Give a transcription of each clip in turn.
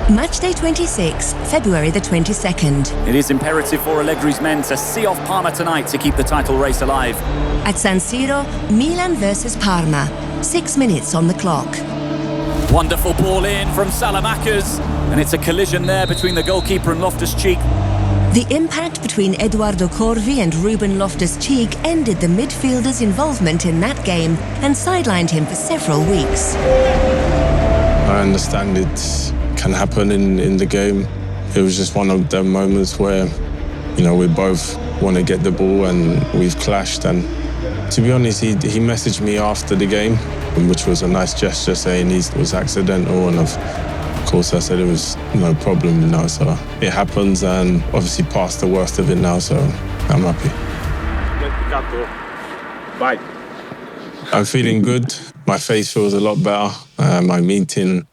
Matchday 26, February the 22nd. It is imperative for Allegri's men to see off Parma tonight to keep the title race alive. At San Siro, Milan versus Parma. 6 minutes on the clock. Wonderful ball in from Salamakers, and it's a collision there between the goalkeeper and Loftus-Cheek. The impact between Edoardo Corvi and Ruben Loftus-Cheek ended the midfielder's involvement in that game and sidelined him for several weeks. I understand it can happen in the game. It was just one of the moments where, we both want to get the ball and we've clashed. And to be honest, he messaged me after the game, which was a nice gesture, saying it was accidental. And of course, I said it was no problem, so it happens, and obviously past the worst of it now, so I'm happy. Bye. I'm feeling good. My face feels a lot better. I'm eating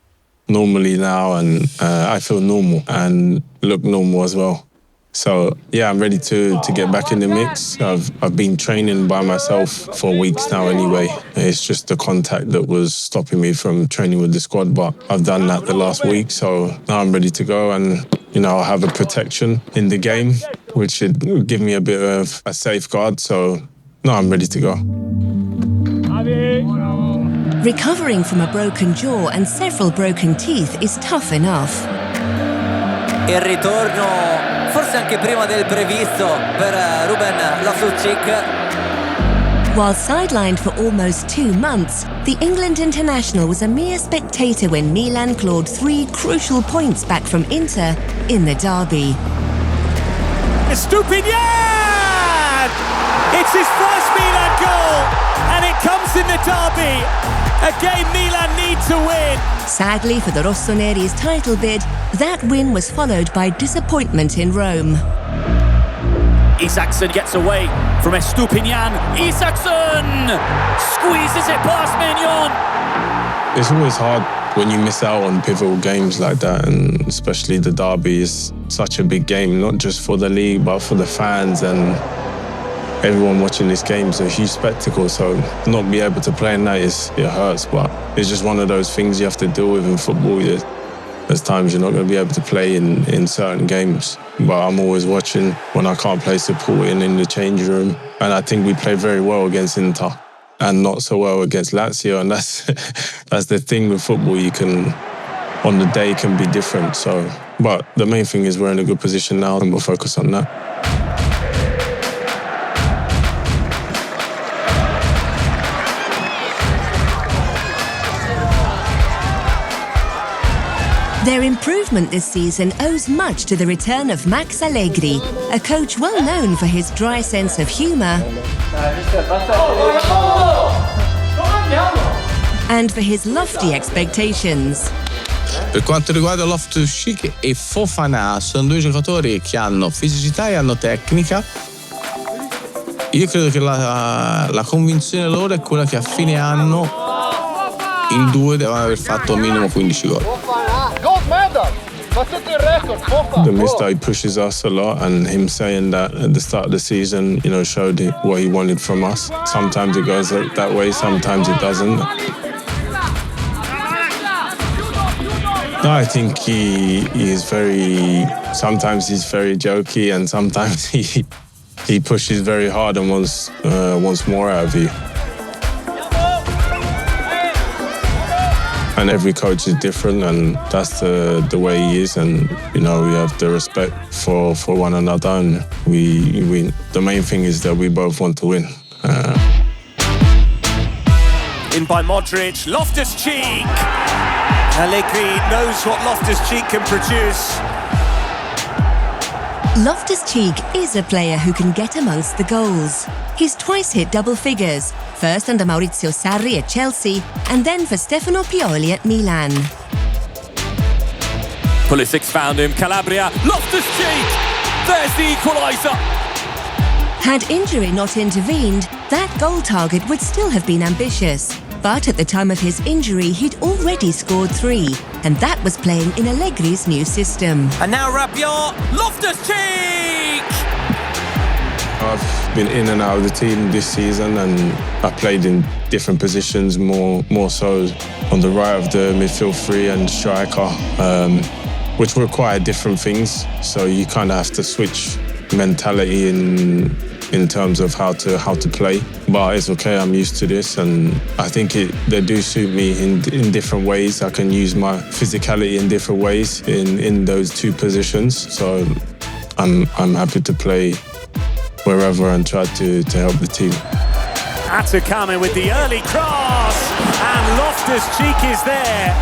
normally now, and I feel normal and look normal as well. So yeah, I'm ready to get back in the mix. I've been training by myself for weeks now anyway. It's just the contact that was stopping me from training with the squad, but I've done that the last week, so now I'm ready to go, and I'll have a protection in the game, which should give me a bit of a safeguard. So no, I'm ready to go. Recovering from a broken jaw and several broken teeth is tough enough. Il ritorno, forse anche prima del previsto, per Ruben Loftus-Cheek. While sidelined for almost 2 months, the England international was a mere spectator when Milan clawed 3 crucial points back from Inter in the derby. Estupiñán! It's his first Milan goal, and it comes in the derby. A game Milan need to win. Sadly for the Rossoneri's title bid, that win was followed by disappointment in Rome. Isaacson gets away from Estupiñán. Isaacson squeezes it past Mignon. It's always hard when you miss out on pivotal games like that, and especially the derby is such a big game, not just for the league, but for the fans, and everyone watching this game is a huge spectacle. So not be able to play in that, it hurts, but it's just one of those things you have to deal with in football. There's times you're not going to be able to play in certain games, but I'm always watching when I can't play, supporting in the changing room. And I think we played very well against Inter and not so well against Lazio, and that's the thing with football. You can, on the day, can be different. So, but the main thing is we're in a good position now, and we'll focus on that. Their improvement this season owes much to the return of Max Allegri, a coach well known for his dry sense of humour and for his lofty expectations. Per quanto riguarda Loftus-Cheek e Fofana, sono 2 giocatori che hanno fisicità e hanno tecnica. Io credo che la convinzione loro è quella che a fine anno in 2 devono aver fatto minimo 15 gol. The mistake pushes us a lot, and him saying that at the start of the season, showed what he wanted from us. Sometimes it goes that way, sometimes it doesn't. No, I think he is sometimes he's very jokey, and sometimes he pushes very hard and wants more out of you. And every coach is different, and that's the way he is. And we have the respect for one another, and we the main thing is that we both want to win. In by Modric, Loftus-Cheek. Allegri knows what Loftus-Cheek can produce. Loftus-Cheek is a player who can get amongst the goals. He's twice hit double figures, first under Maurizio Sarri at Chelsea, and then for Stefano Pioli at Milan. Pulisic's found him, Calabria, Loftus-Cheek! There's the equaliser! Had injury not intervened, that goal target would still have been ambitious. But at the time of his injury, he'd already scored 3, and that was playing in Allegri's new system. And now Rabiot, Loftus-Cheek! I've been in and out of the team this season, and I played in different positions, more so on the right of the midfield 3 and striker. which require different things. So you kind of have to switch mentality in terms of how to play. But it's okay, I'm used to this, and I think they do suit me in different ways. I can use my physicality in different ways in those two positions. So I'm happy to play wherever and try to help the team. Atacama with the early cross, and Loftus-Cheek is there.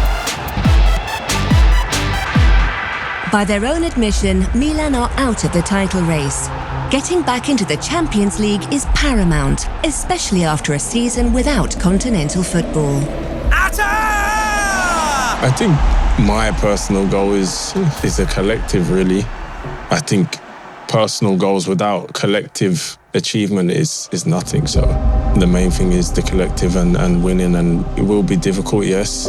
By their own admission, Milan are out of the title race. Getting back into the Champions League is paramount, especially after a season without continental football. I think my personal goal is a collective, really. I think personal goals without collective achievement is nothing. So the main thing is the collective and winning, and it will be difficult, yes,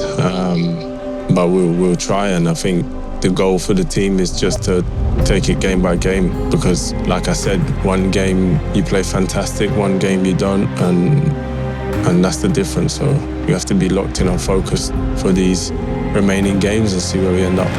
but we'll try. And I think the goal for the team is just to take it game by game, because like I said, one game you play fantastic, one game you don't, and that's the difference. So we have to be locked in and focused for these remaining games and see where we end up.